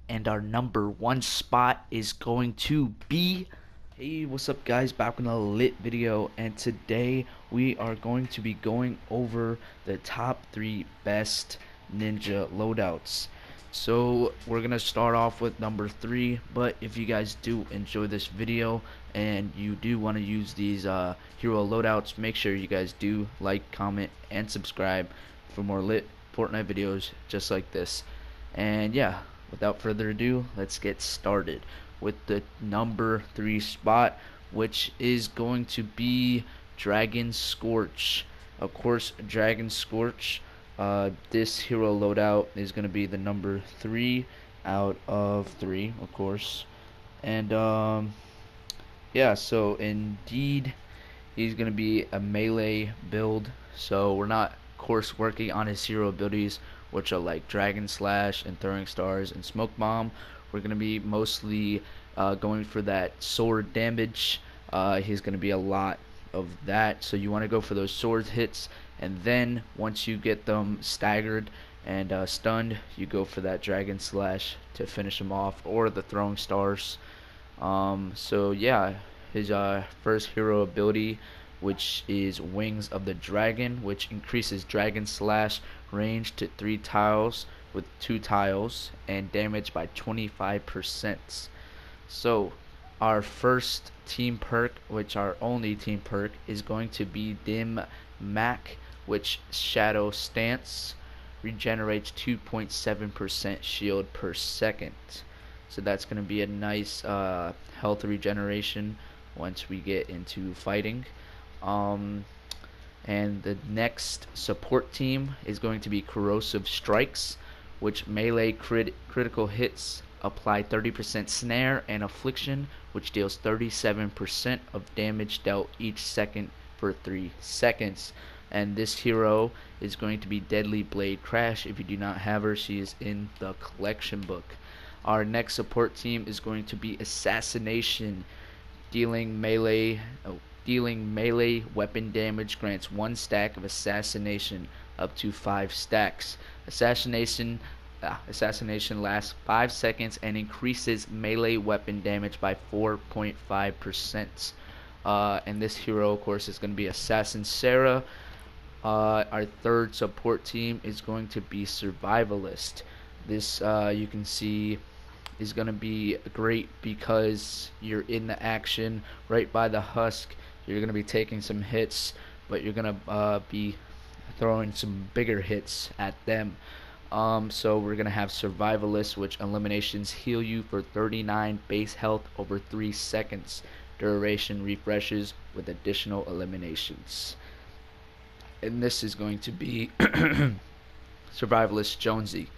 and our number one spot is going to be, hey, what's up guys, back with a lit video, and today we are going to be going over the top 3 best ninja loadouts. So we're gonna start off with number 3, but if you guys do enjoy this video and you do want to use these hero loadouts, make sure you guys do like, comment, and subscribe for more lit Fortnite videos just like this. And yeah, without further ado, let's get started with the number 3 spot, which is going to be Dragon Scorch. Of course, Dragon Scorch, this hero loadout is going to be the number 3 out of 3, of course. And yeah, so indeed, he's going to be a melee build. So we're not, of course, working on his hero abilities, which are like Dragon Slash and Throwing Stars and Smoke Bomb. We're going to be mostly going for that sword damage. He's going to be a lot of that, so you want to go for those sword hits, and then once you get them staggered and stunned, you go for that Dragon Slash to finish him off, or the Throwing Stars. So yeah, his first hero ability, which is Wings of the Dragon, which increases Dragon Slash range to 3 tiles with 2 tiles and damage by 25%. So our first team perk, which our only team perk, is going to be Dim Mac, which Shadow Stance regenerates 2.7% shield per second. So that's going to be a nice health regeneration once we get into fighting. And the next support team is going to be Corrosive Strikes, which melee critical hits apply 30% snare and affliction, which deals 37% of damage dealt each second for 3 seconds. And this hero is going to be Deadly Blade Crash. If you do not have her, she is in the collection book. Our next support team is going to be Assassination, dealing melee weapon damage, grants 1 stack of Assassination up to 5 stacks. Assassination lasts 5 seconds and increases melee weapon damage by 4.5%. And this hero, of course, is going to be Assassin Sara. Our third support team is going to be Survivalist. This, you can see, is going to be great because you're in the action right by the husk. You're going to be taking some hits, but you're going to be throwing some bigger hits at them. So we're going to have Survivalist, which eliminations heal you for 39 base health over 3 seconds. Duration refreshes with additional eliminations. And this is going to be Survivalist Jonesy.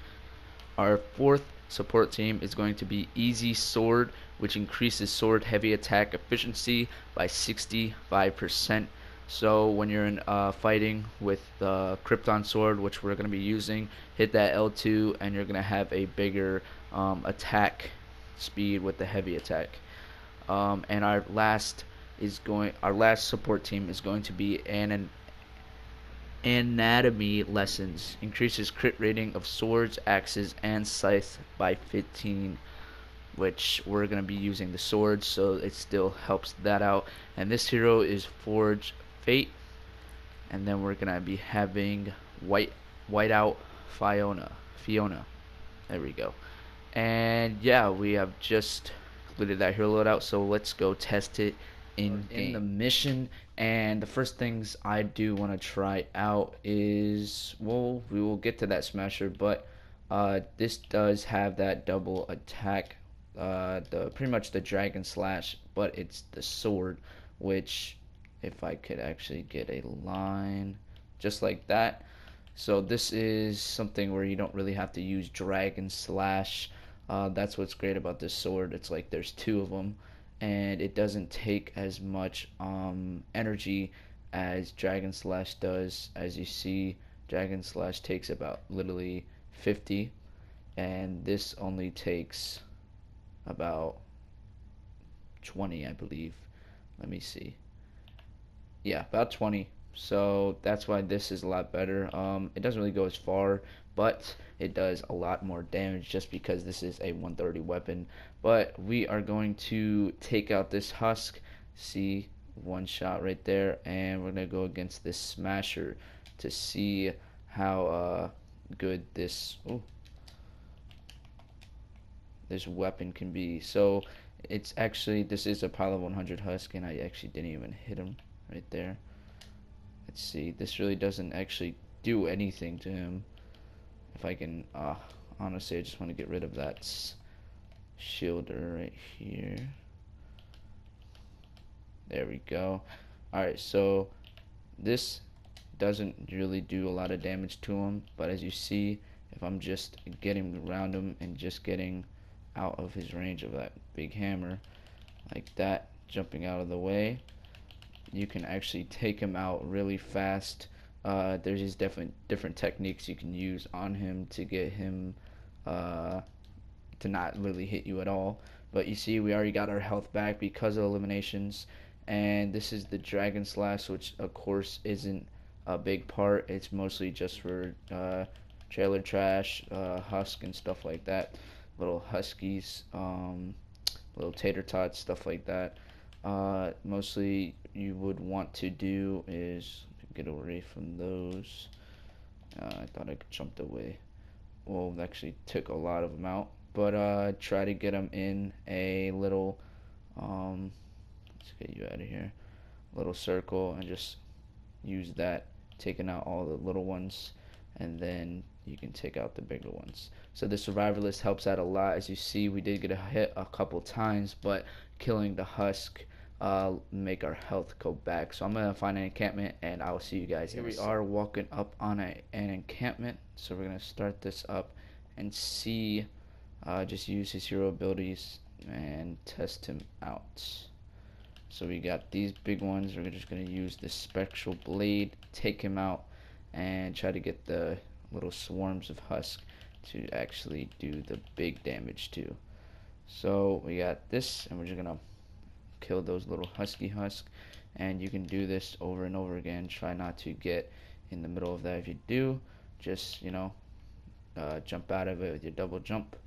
Our fourth support team is going to be Easy Sword, which increases sword heavy attack efficiency by 65%. So when you're in fighting with the Krypton Sword, which we're going to be using, hit that L2 and you're going to have a bigger attack speed with the heavy attack. And our last support team is going to be Anatomy Lessons. Increases crit rating of swords, axes, and scythes by 15, which we're going to be using the swords, so it still helps that out. And this hero is Forge Fate, and then we're going to be having Whiteout Fiona. There we go. And yeah, we have just completed that hero loadout, so let's go test it in the mission. And the first things I do want to try out is, well, we will get to that smasher, but this does have that double attack, pretty much the Dragon Slash, but it's the sword, which, if I could actually get a line just like that. So this is something where you don't really have to use Dragon Slash. That's what's great about this sword. It's like there's 2 of them, and it doesn't take as much energy as Dragon Slash does. As you see, Dragon Slash takes about literally 50, and this only takes about 20, I believe. Let me see. Yeah, about 20. So that's why this is a lot better. It doesn't really go as far, but it does a lot more damage just because this is a 130 weapon. But we are going to take out this husk. See, one shot right there, and we're gonna go against this smasher to see how good this this weapon can be. So it's actually, this is a pilot 100 husk, and I actually didn't even hit him right there. Let's see, this really doesn't actually do anything to him. If I can, honestly, I just want to get rid of that shielder right here. There we go. Alright, so this doesn't really do a lot of damage to him, but as you see, if I'm just getting around him and just getting out of his range of that big hammer like that, jumping out of the way, you can actually take him out really fast. There's these different techniques you can use on him to get him to not really hit you at all. But you see, we already got our health back because of eliminations, and this is the Dragon Slash, which of course isn't a big part. It's mostly just for trailer trash, husk and stuff like that, little huskies, little tater tots, stuff like that. Mostly you would want to do is get away from those. I thought I jumped away. Well, actually took a lot of them out, but try to get them in a little let's get you out of here, little circle, and just use that, taking out all the little ones, and then you can take out the bigger ones. So the survivalist helps out a lot. As you see, we did get a hit a couple times, but killing the husk make our health go back. So I'm gonna find an encampment, and I'll see you guys. Here we are walking up on an encampment, so we're gonna start this up and see, just use his hero abilities and test him out. So we got these big ones. We're just gonna use the spectral blade, take him out, and try to get the little swarms of husk to actually do the big damage too. So we got this, and we're just gonna kill those little husky husk, and you can do this over and over again. Try not to get in the middle of that. If you do, just jump out of it with your double jump.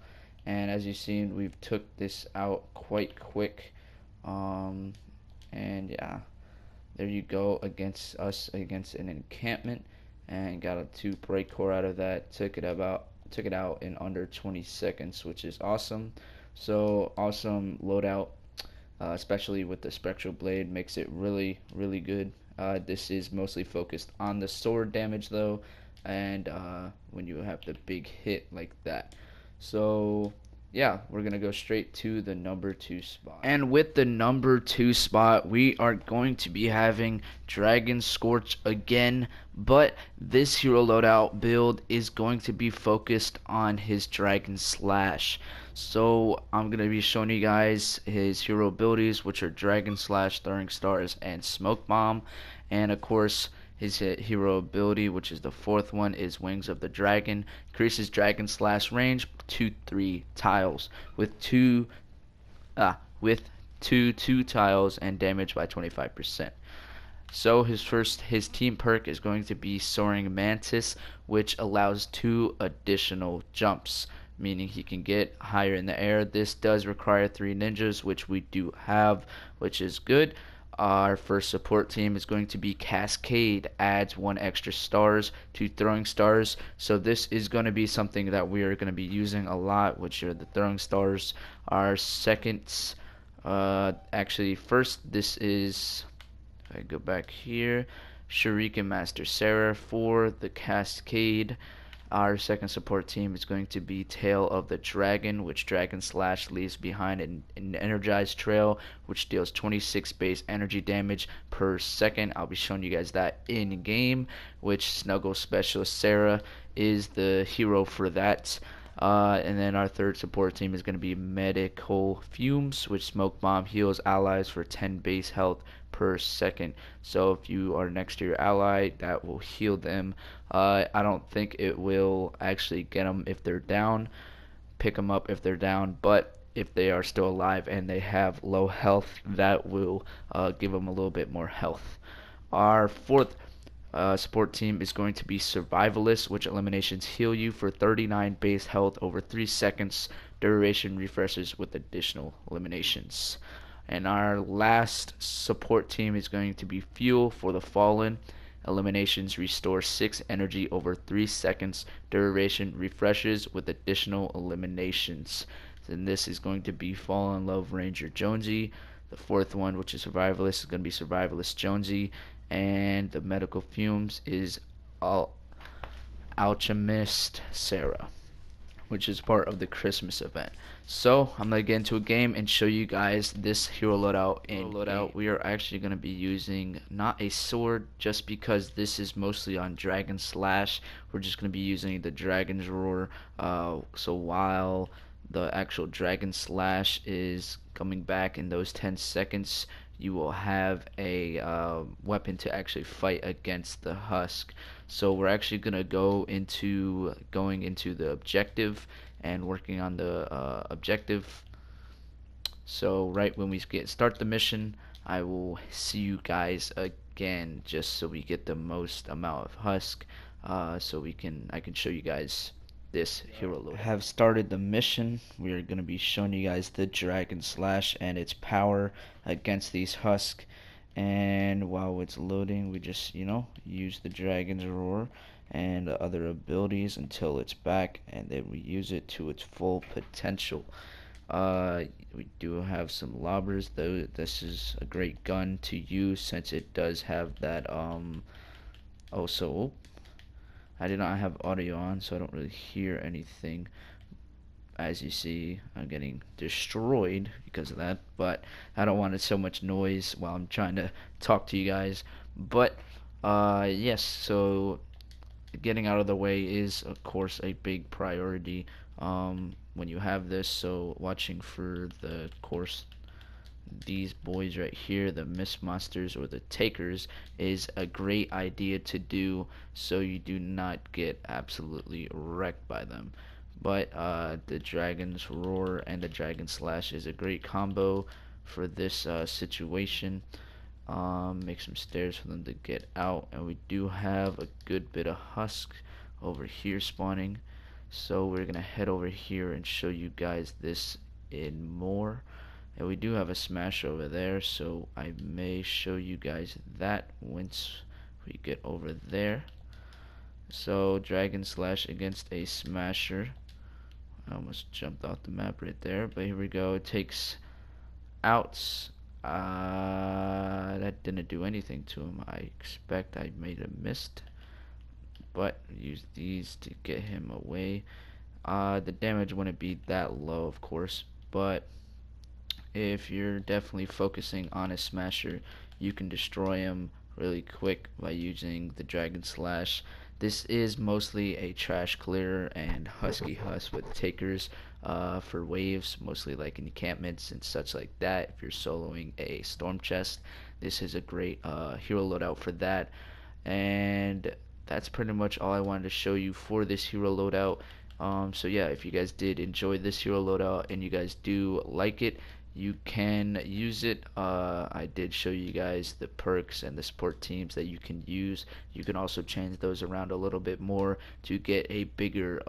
And as you've seen, we've took this out quite quick, and yeah, there you go, against an encampment, and got a 2 break core out of that. Took it out in under 20 seconds, which is awesome. So awesome loadout, especially with the spectral blade, makes it really good. This is mostly focused on the sword damage though, and when you have the big hit like that. So yeah, we're gonna go straight to the number 2 spot. And with the number 2 spot, we are going to be having Dragon Scorch again, but this hero loadout build is going to be focused on his Dragon Slash. So I'm gonna be showing you guys his hero abilities, which are Dragon Slash, Throwing Stars, and Smoke Bomb. And of course, his hero ability, which is the 4th one, is Wings of the Dragon. Increases Dragon Slash range to 3 tiles with two tiles, and damage by 25%. So his team perk is going to be Soaring Mantis, which allows 2 additional jumps, meaning he can get higher in the air. This does require 3 ninjas, which we do have, which is good. Our first support team is going to be Cascade, adds 1 extra stars to Throwing Stars. So this is going to be something that we are going to be using a lot, which are the Throwing Stars. Our second, actually first, this is, if I go back here, Shuriken Master Sara for the Cascade. Our second support team is going to be Tail of the Dragon, which Dragon Slash leaves behind an energized trail, which deals 26 base energy damage per second. I'll be showing you guys that in game, which Snuggle Specialist Sara is the hero for that. And then our third support team is going to be Medical Fumes, which Smoke Bomb heals allies for 10 base health per second. So if you are next to your ally, that will heal them. I don't think it will actually get them if they're down, pick them up if they're down, but if they are still alive and they have low health, that will give them a little bit more health. Our fourth Support team is going to be Survivalist, which eliminations heal you for 39 base health over 3 seconds. Duration refreshes with additional eliminations. And our last support team is going to be Fuel for the Fallen. Eliminations restore 6 energy over 3 seconds. Duration refreshes with additional eliminations. Then this is going to be Fallen Love Ranger Jonesy. The fourth one, which is Survivalist, is going to be Survivalist Jonesy. And the Medical Fumes is Alchemist Sara, which is part of the Christmas event. So I'm gonna get into a game and show you guys this hero loadout. In loadout, we are actually gonna be using not a sword, just because this is mostly on Dragon Slash. We're just gonna be using the Dragon's Roar. So while the actual Dragon Slash is coming back in those 10 seconds, you will have a weapon to actually fight against the husk. So we're actually gonna going into the objective and working on the objective. So right when we start the mission, I will see you guys again, just so we get the most amount of husk. So I can show you guys this hero load. Have started the mission. We are going to be showing you guys the Dragon Slash and its power against these husks. And while it's loading, we just, use the Dragon's Roar and other abilities until it's back, and then we use it to its full potential. We do have some lobbers, though. This is a great gun to use since it does have that also, I did not have audio on, so I don't really hear anything. As you see, I'm getting destroyed because of that, but I don't want so much noise while I'm trying to talk to you guys. But yes, so getting out of the way is of course a big priority when you have this. So watching for the course, these boys right here, the Mist Monsters or the Takers, is a great idea to do so you do not get absolutely wrecked by them. But the Dragon's Roar and the Dragon Slash is a great combo for this situation. Make some stairs for them to get out, and we do have a good bit of husk over here spawning. So we're gonna head over here and show you guys this in more. And we do have a smash over there, so I may show you guys that once we get over there. So Dragon Slash against a smasher. I almost jumped off the map right there, but here we go. It takes outs. That didn't do anything to him. I expect I made a mist, but use these to get him away. The damage wouldn't be that low, of course, but if you're definitely focusing on a smasher, you can destroy him really quick by using the Dragon Slash. This is mostly a trash clearer and husky husk with takers for waves, mostly like encampments and such like that. If you're soloing a storm chest, this is a great hero loadout for that. And that's pretty much all I wanted to show you for this hero loadout. So yeah, if you guys did enjoy this hero loadout and you guys do like it, you can use it. I did show you guys the perks and the support teams that you can use. You can also change those around a little bit more to get a bigger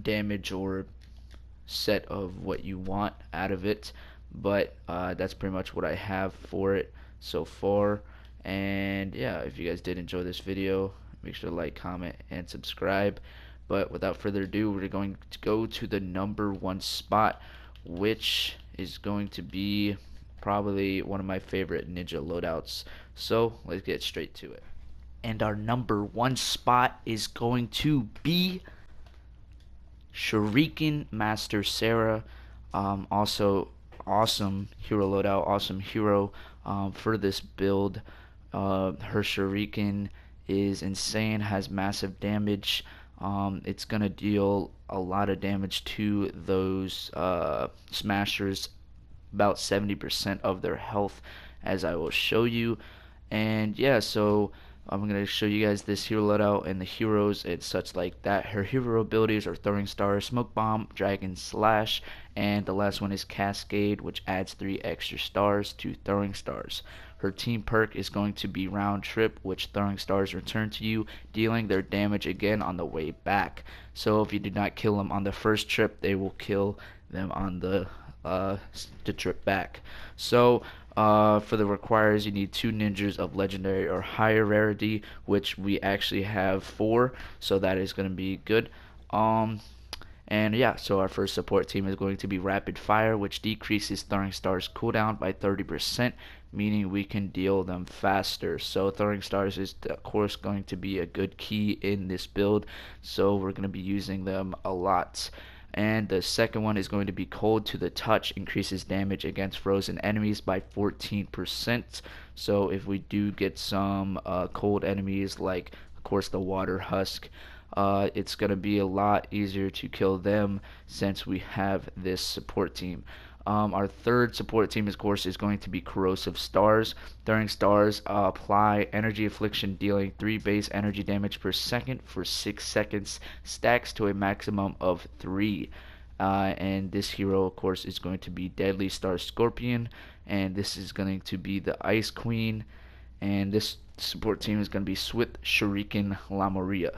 damage or set of what you want out of it. But that's pretty much what I have for it so far. And yeah, if you guys did enjoy this video, make sure to like, comment, and subscribe. But without further ado, we're going to go to the #1 spot, which is going to be probably one of my favorite ninja loadouts. So let's get straight to it. And our #1 spot is going to be Shuriken Master Sara. Also awesome hero loadout, awesome hero for this build. Her Shuriken is insane, has massive damage. It's gonna deal a lot of damage to those smashers, about 70% of their health, as I will show you. And yeah, so I'm going to show you guys this hero loadout and the heroes and such like that. Her hero abilities are Throwing Star, Smoke Bomb, Dragon Slash, and the last one is Cascade, which adds 3 extra stars to Throwing Stars. Her team perk is going to be Round Trip, which Throwing Stars return to you, dealing their damage again on the way back. So if you did not kill them on the first trip, they will kill them on the trip back. So for the requires, you need 2 ninjas of legendary or higher rarity, which we actually have 4, so that is going to be good. And yeah, so our first support team is going to be Rapid Fire, which decreases Throwing Stars cooldown by 30%, meaning we can deal them faster. So Throwing Stars is of course going to be a good key in this build, so we're going to be using them a lot. And the second one is going to be Cold to the Touch, increases damage against frozen enemies by 14%. So if we do get some cold enemies, like of course the Water Husk, it's going to be a lot easier to kill them since we have this support team. Our third support team, of course, is going to be Corrosive Stars. Throwing Stars apply Energy Affliction, dealing 3 base energy damage per second for 6 seconds, stacks to a maximum of 3. And this hero, of course, is going to be Deadly Star Scorpion, and this is going to be the Ice Queen, and this support team is going to be Swift Shuriken La Maria.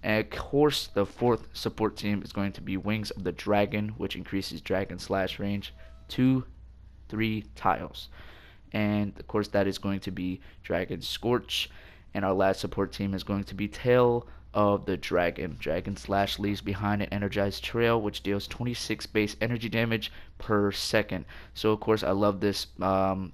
And of course, the fourth support team is going to be Wings of the Dragon, which increases Dragon Slash range to 3 tiles. And of course, that is going to be Dragon Scorch. And our last support team is going to be Tail of the Dragon. Dragon Slash leaves behind an energized trail, which deals 26 base energy damage per second. So of course, I love this. The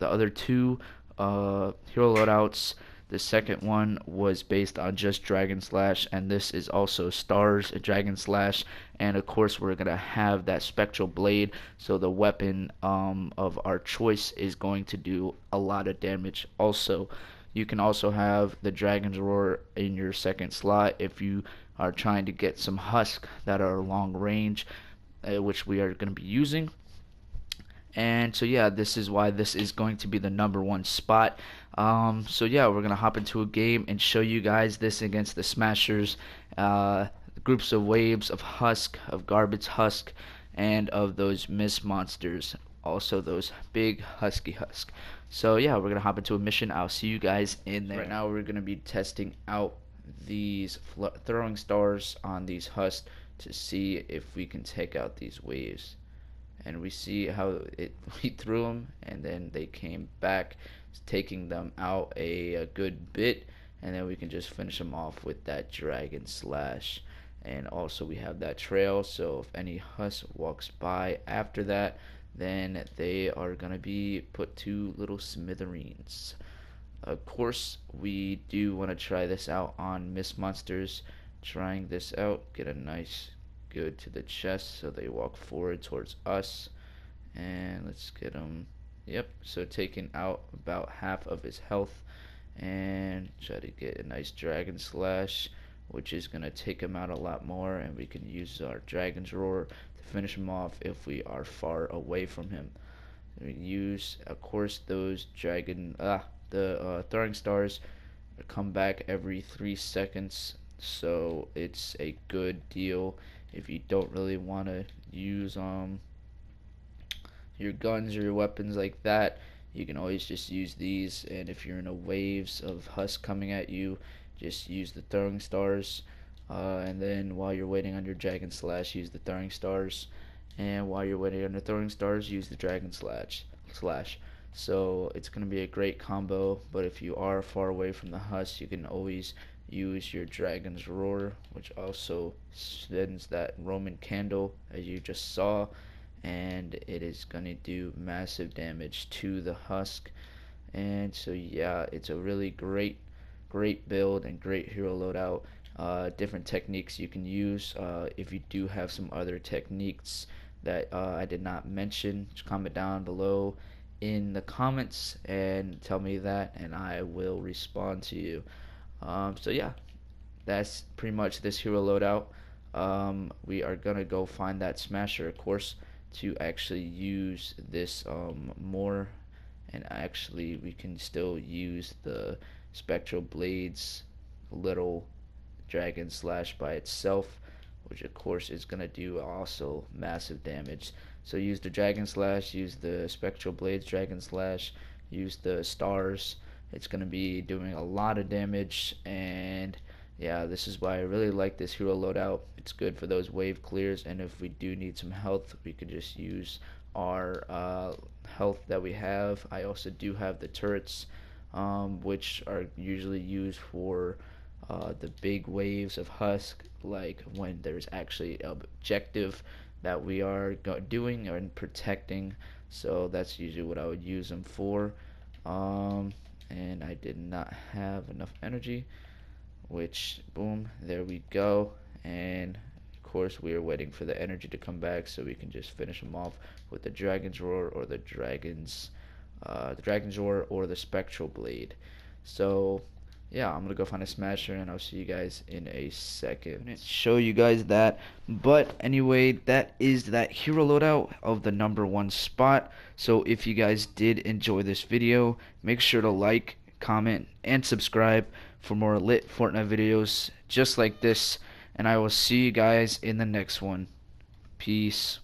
other 2 hero loadouts, the second one was based on just Dragon Slash, and this is also Stars, a Dragon Slash, and of course we're going to have that Spectral Blade, so the weapon of our choice is going to do a lot of damage. Also, you can also have the Dragon's Roar in your second slot if you are trying to get some Husk that are long range, which we are going to be using. And so yeah, this is why this is going to be the #1 spot. So yeah, we're gonna hop into a game and show you guys this against the Smashers, groups of waves of Husk, of Garbage Husk, and of those Mist monsters, also those big Husky Husk. So yeah, we're gonna hop into a mission. I'll see you guys in there. Right now we're gonna be testing out these throwing stars on these Husks to see if we can take out these waves. And we see how we threw them, and then they came back, taking them out a good bit, and then we can just finish them off with that Dragon Slash. And also we have that trail, so if any Husk walks by after that, then they are gonna be put to little smithereens. Of course, we do want to try this out on Mist monsters. Trying this out, get a nice good to the chest so they walk forward towards us, and let's get them. Yep, so taking out about half of his health, and try to get a nice Dragon Slash, which is gonna take him out a lot more, and we can use our Dragon's Roar to finish him off if we are far away from him. We use, of course, those throwing stars come back every 3 seconds, so it's a good deal if you don't really want to use your guns or your weapons like that. You can always just use these, and if you're in a waves of Husk coming at you, just use the throwing stars, and then while you're waiting on your Dragon Slash, use the throwing stars, and while you're waiting on the throwing stars, use the Dragon Slash. So it's going to be a great combo, but if you are far away from the Husk, you can always use your Dragon's Roar, which also sends that Roman candle as you just saw, and it is going to do massive damage to the Husk. And so yeah, it's a really great build and great hero loadout. Different techniques you can use. If you do have some other techniques that I did not mention, just comment down below in the comments and tell me that, and I will respond to you. So yeah, that's pretty much this hero loadout. We are gonna go find that Smasher, of course, to actually use this more, and actually we can still use the spectral blades, little dragon slash by itself, which of course is gonna do also massive damage. So use the dragon slash, use the spectral blades dragon slash, use the stars. It's gonna be doing a lot of damage, and yeah, this is why I really like this hero loadout. It's good for those wave clears, and if we do need some health, we could just use our health that we have. I also do have the turrets, which are usually used for the big waves of husk, like when there's actually an objective that we are doing and protecting. So that's usually what I would use them for. And I did not have enough energy, which boom, there we go. And of course we are waiting for the energy to come back so we can just finish them off with the dragon's roar or the dragon's roar or the spectral blade. So yeah, I'm gonna go find a smasher, and I'll see you guys in a second. Show you guys that. But anyway, that is that hero loadout of the #1 spot. So if you guys did enjoy this video, make sure to like, comment, and subscribe for more lit Fortnite videos just like this. And I will see you guys in the next one. Peace.